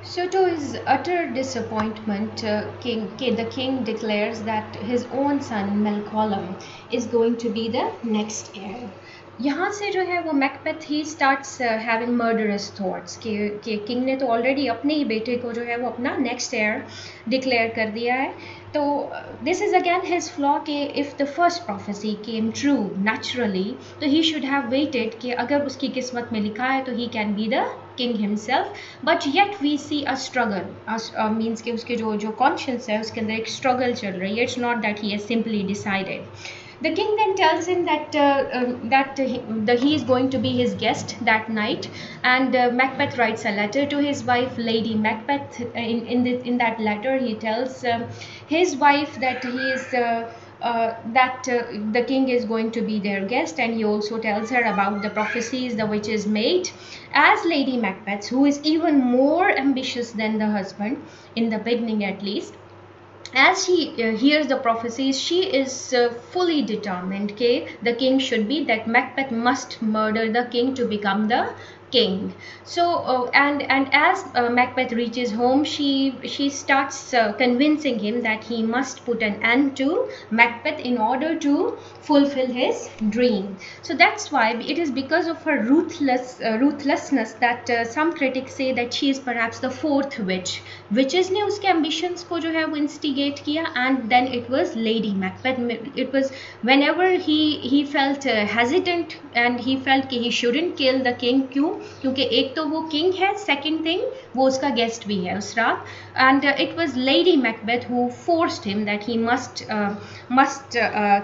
So, to his utter disappointment, the king declares that his own son Malcolm is going to be the next heir. यहाँ से जो है वो Macbeth he starts having murderous thoughts कि king ने तो already अपने ही बेटे को जो है वो अपना नेक्स्ट एयर डिक्लेयर कर दिया है. तो this is again his flaw कि if the first prophecy came true naturally तो ही शुड हैव वेटेड कि अगर उसकी किस्मत में लिखा है तो he can be the king himself. But yet we see a struggle means कि उसके जो कॉन्शियंस है उसके अंदर एक स्ट्रगल चल रही है. It's not that he has simply decided. The king then tells him that he is going to be his guest that night, and Macbeth writes a letter to his wife, Lady Macbeth. In that letter, he tells his wife that he is. The king is going to be their guest, and he also tells her about the prophecies the witch is made. As Lady Macbeth, who is even more ambitious than the husband, in the beginning at least, as she hears the prophecies, she is fully determined that the king should be, that Macbeth must murder the king to become the king. So and as Macbeth reaches home, she starts convincing him that he must put an end to Macbeth in order to fulfill his dream. So that's why it is because of her ruthlessness that some critics say that she is perhaps the fourth witch. Witches ने उसके ambitions को जो है वो instigate किया, and then it was Lady Macbeth. It was whenever he felt hesitant and he felt कि he shouldn't kill the king. क्यों? क्योंकि एक तो वो king है, second thing वो उसका guest भी है उस रात. And it was Lady Macbeth who forced him that he must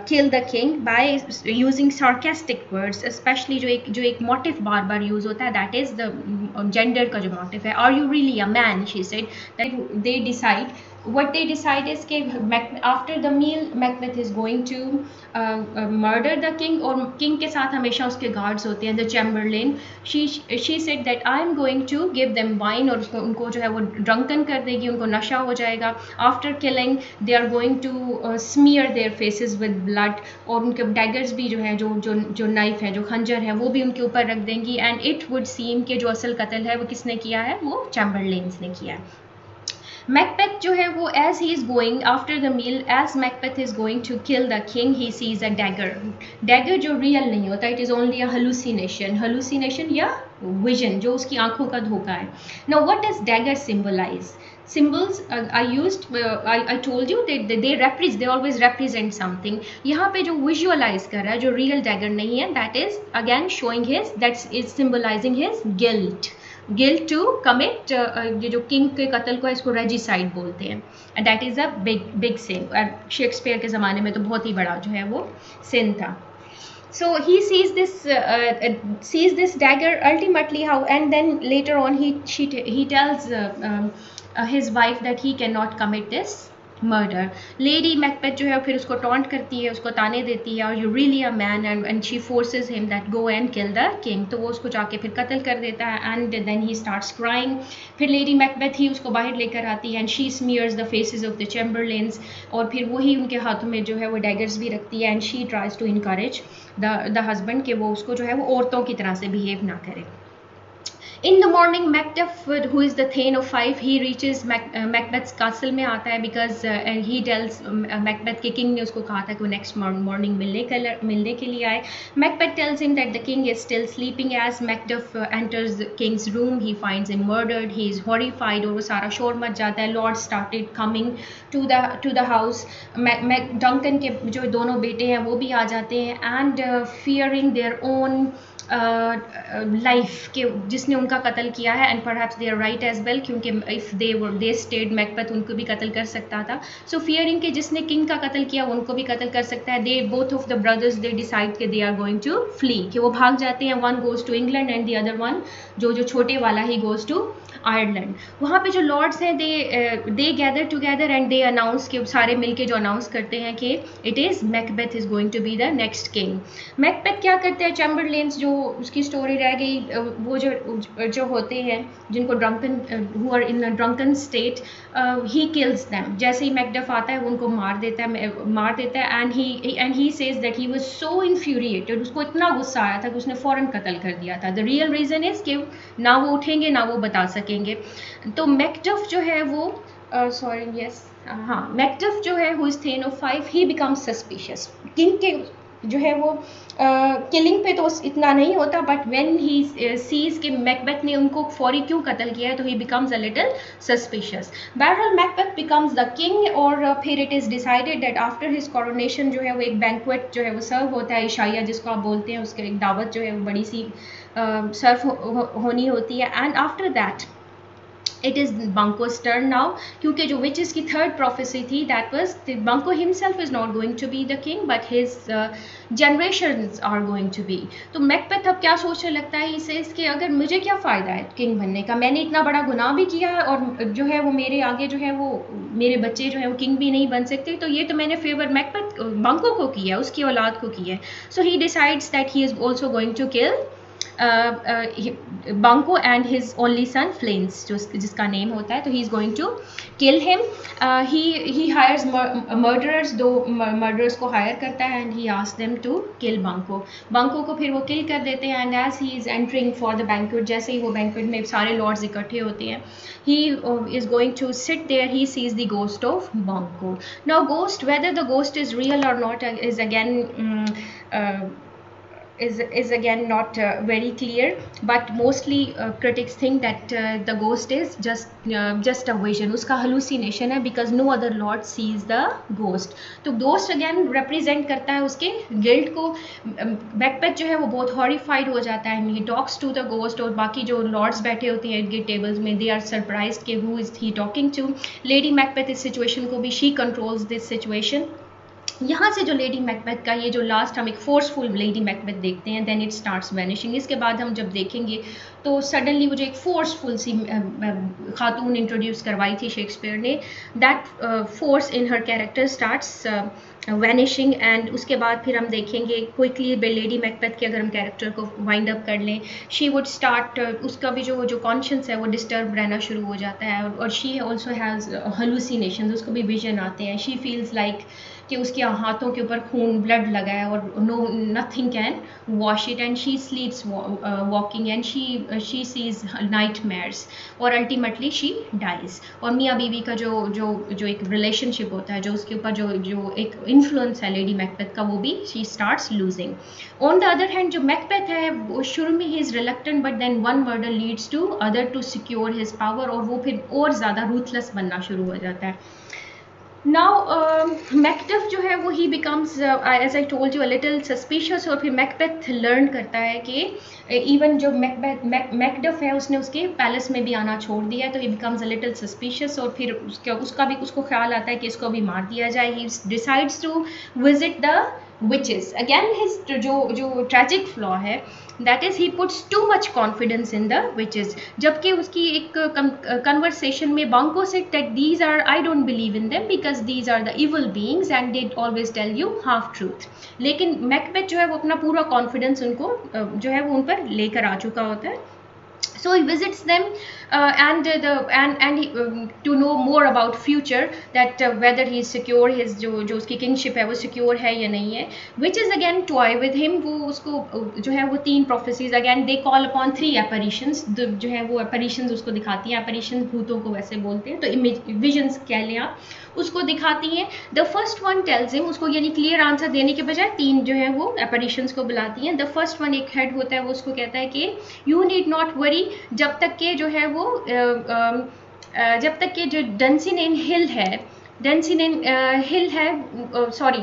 kill the king by using sarcastic words, especially जो एक motive बार बार use होता है, that is the gender का जो motive है. Are you really a man? She said. That they decide. What they decide is that after the meal Macbeth is going to murder the king, और king के साथ हमेशा उसके guards होते हैं, the chamberlain. She said that I am going to give them wine, और उनको जो है वो drunken कर देगी, उनको नशा हो जाएगा. After killing they are going to smear their faces with blood, और उनके daggers भी जो है जो knife है, जो खंजर है, वो भी उनके ऊपर रख देंगी. And it would seem कि जो असल कत्ल है वो किसने किया है, वो chamberlains ने किया है. Macbeth जो है वो as he is going after the meal, as Macbeth is going to kill the king, he sees a dagger. Dagger जो real नहीं होता, it is only a hallucination या vision जो उसकी आंखों का धोखा है. Now what does dagger symbolize? Symbols are used. I told you that they always represent something. यहाँ पे जो visualize कर रहा है, जो real dagger नहीं है, that is again showing that is symbolizing his guilt to commit ये जो किंग के कत्ल को इसको रेजिसाइड बोलते हैं. And that is a big sin. Shakespeare के ज़माने में तो बहुत ही बड़ा जो है वो सिन था. So he sees this dagger ultimately how, and then later on he tells his wife that he cannot commit this murder. Lady Macbeth जो है फिर उसको टॉन्ट करती है, उसको ताने देती है, और you really a man, and she forces him that go and kill the king. तो वो उसको जाके फिर कत्ल कर देता है, and then he starts crying. फिर Lady Macbeth ही उसको बाहर लेकर आती है, and she smears the faces of the chamberlains, और फिर वही उनके हाथों में जो है वो daggers भी रखती है, and she tries to encourage the husband कि वो उसको जो है वो औरतों की तरह से behave ना करे. In the morning, Macbeth, who is the Thane of Five, he reaches Macbeth's castle में आता है, because he tells Macbeth के king ने उसको कहा था कि वो next morning मिलने के लिए आए. Macbeth tells him that the king is still sleeping. As Macbeth enters the king's room, he finds him murdered. He is horrified, और वो सारा शोर मच जाता है. Lords started coming to the house. Duncan के जो दोनों बेटे हैं वो भी आ जाते हैं, and fearing their own life के जिसने उनका कत्ल किया है. And perhaps they are right as well, क्योंकि इफ़ दे स्टेड मैकबेथ उनको भी कत्ल कर सकता था. सो फियरिंग के जिसने किंग का कत्ल किया उनको भी कत्ल कर सकता है. They both of the brothers they decide कि they are going to flee, कि वो भाग जाते हैं. One goes to England and the other one जो छोटे वाला ही गोज टू आयरलैंड. वहाँ पे जो लॉर्ड्स हैं they gather together and they announce कि सारे मिलके जो अनाउंस करते हैं कि it is Macbeth is going to be the next king. Macbeth क्या करते हैं, चैम्बरलेन्स जो उसकी स्टोरी रह गई वो जो होते हैं जिनको drunken who are in drunken state, he kills them. जैसे ही मैकडफ आता है वो उनको मार देता है and he says that he was so infuriated, उसको इतना गुस्सा आया था कि उसने फौरन कत्ल कर दिया था। द रियल रीज़न इज़ कि ना वो उठेंगे ना वो बता सकेंगे। तो मैकडफ जो है वो सॉरी यस हाँ, मैकडफ जो है who is thane of 5, he becomes suspicious. King के जो है वो किलिंग पे तो इतना नहीं होता, बट व्हेन ही सीज कि मैकबेथ ने उनको फौरी क्यों कत्ल किया है तो ही बिकम्स अ लिटिल सस्पिशियस। बहरहाल मैकबेथ बिकम्स द किंग, और फिर it is decided that after his coronation जो है वो एक बैंक्वेट जो है वो सर्व होता है, इशाया जिसको आप बोलते हैं, उसके एक दावत जो है वो बड़ी सी सर्व होनी होती है। And after that it is Banquo's turn now, क्योंकि जो witches की third prophecy थी that was that Banquo himself is not going to be the king but his generations are going to be। तो मैकबेथ अब क्या सोचने लगता है, इसे इसके अगर मुझे क्या फ़ायदा है किंग बनने का, मैंने इतना बड़ा गुनाह भी किया है और जो है वो मेरे आगे जो है वो मेरे बच्चे जो है वो किंग भी नहीं बन सकते, तो ये तो मैंने फेवर मैकबेथ बांको को किया है, उसकी औलाद को किया है। So he decides that he is also going to kill Banco and his only son Flains, जिसका नेम होता है, तो he is going to kill him। He hires murderers, दो murderers को hire करता है and he asks them to kill Banco। Banco को फिर वो kill कर देते हैं and as he is entering for the banquet, जैसे ही वो banquet में सारे lords इकट्ठे होते हैं, he is going to sit there, he sees the ghost of Banco। Now ghost, whether the ghost is real or not is again is again not very clear, but mostly critics think that the ghost is just a vision, उसका hallucination है, because no other lord sees the ghost। तो ghost again represent करता है उसके guilt को। Macbeth जो है वो बहुत horrified हो जाता है, he talks to the ghost, और बाकी जो lords बैठे होते हैं गिल्ड टेबल्स में, they are surprised कि who is he talking to। Lady Macbeth इस situation को भी she controls this situation। यहाँ से जो लेडी मैकबेथ का ये जो लास्ट हम एक फोर्सफुल लेडी मैकबेथ देखते हैं, देन इट स्टार्ट्स वैनिशिंग। इसके बाद हम जब देखेंगे तो सडनली वो जो एक फोर्सफुल सी खातून इंट्रोड्यूस करवाई थी शेक्सपियर ने, that force in her character starts vanishing. And उसके बाद फिर हम देखेंगे क्विकली लेडी मैकबेथ के अगर हम कैरेक्टर को वाइंड अप कर लें, शी वुड स्टार्ट, उसका भी जो कॉन्शियस है वो डिस्टर्ब रहना शुरू हो जाता है, और शी ऑल्सो हैज़ हलूसिनेशन, उसको भी विजन आते हैं। शी फील्स लाइक कि उसके हाथों के ऊपर खून ब्लड लगा है और no nothing can wash it, and she sleeps walking and she sees nightmares, और अल्टीमेटली शी डाइज। और मियाँ बीवी का जो एक रिलेशनशिप होता है, जो उसके ऊपर जो एक इन्फ्लुएंस है लेडी मैकबेथ का, वो भी she starts losing. On the other hand जो मैकबेथ है वो शुरू में ही is reluctant, but then one murder leads to other to secure his power, और वो फिर और ज़्यादा रूथलेस बनना शुरू हो जाता है। नाउ मैकबेथ जो है वो he becomes as I told you a little suspicious, और फिर मैकबेथ लर्न करता है कि इवन जो मैकबेथ है उसने उसके पैलेस में भी आना छोड़ दिया है, तो ही बिकम्स अ लिटिल सस्पिशियस, और फिर उसको ख्याल आता है कि इसको भी मार दिया जाए। He decides to visit the witches। Again his जो tragic flaw है, that is he puts too much confidence in the witches। जबकि उसकी एक conversation में बांको said that these are, I don't believe in them because these are the evil beings and they always tell you half truth। लेकिन Macbeth जो है वो अपना पूरा confidence उनको जो है वो उन पर लेकर आ चुका होता है। So he visits them and to know more about future, that whether he is secure, his जो उसकी kingship है वो secure है या नहीं है। Which is again toy with him, वो उसको जो है वो 3 prophecies again they call upon 3 apparitions, जो है वो apparitions उसको दिखाती हैं। apparitions भूतों को वैसे बोलते हैं, तो visions कह लें आप, उसको दिखाती हैं। The first one tells him, उसको यानी क्लियर आंसर देने के बजाय 3 जो है वो apparitions को बुलाती हैं। द फर्स्ट वन एक हेड होता है, वो उसको कहता है कि यू नीड नॉट वरी, जब तक के जो है वो जब तक के जो डंसिनेन हिल है सॉरी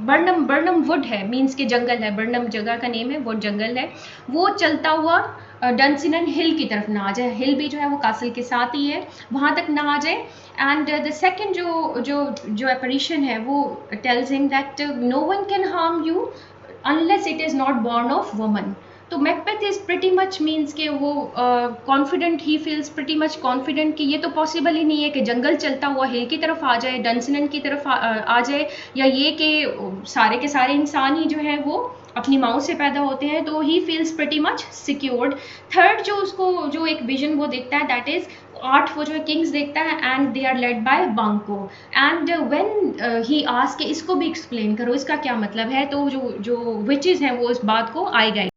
बर्नम वुड है, मीन्स के जंगल है, बर्नम जगह का नेम है, वो जंगल है, वो चलता हुआ डंसिनन हिल की तरफ ना आ जाए। हिल भी जो है वो कासल के साथ ही है, वहाँ तक ना आ जाए। एंड द सेकेंड जो apparition है वो tells him that no one can harm you unless it is not born of woman. तो Macbeth is pretty much means के वो confident, he feels pretty much confident कि ये तो पॉसिबल ही नहीं है कि जंगल चलता हुआ हिल की तरफ आ जाए, डंसनन की तरफ आ जाए, या ये कि सारे के सारे इंसान ही जो है वो अपनी माओ से पैदा होते हैं। तो ही feels pretty much secured. Third जो उसको जो एक विजन वो देखता है, दैट इज 8 वो जो है किंग्स देखता है, and they are led by Banquo. And when he ask, इसको भी एक्सप्लेन करो, इसका क्या मतलब है, तो जो जो विचेस हैं वो इस बात को आई गई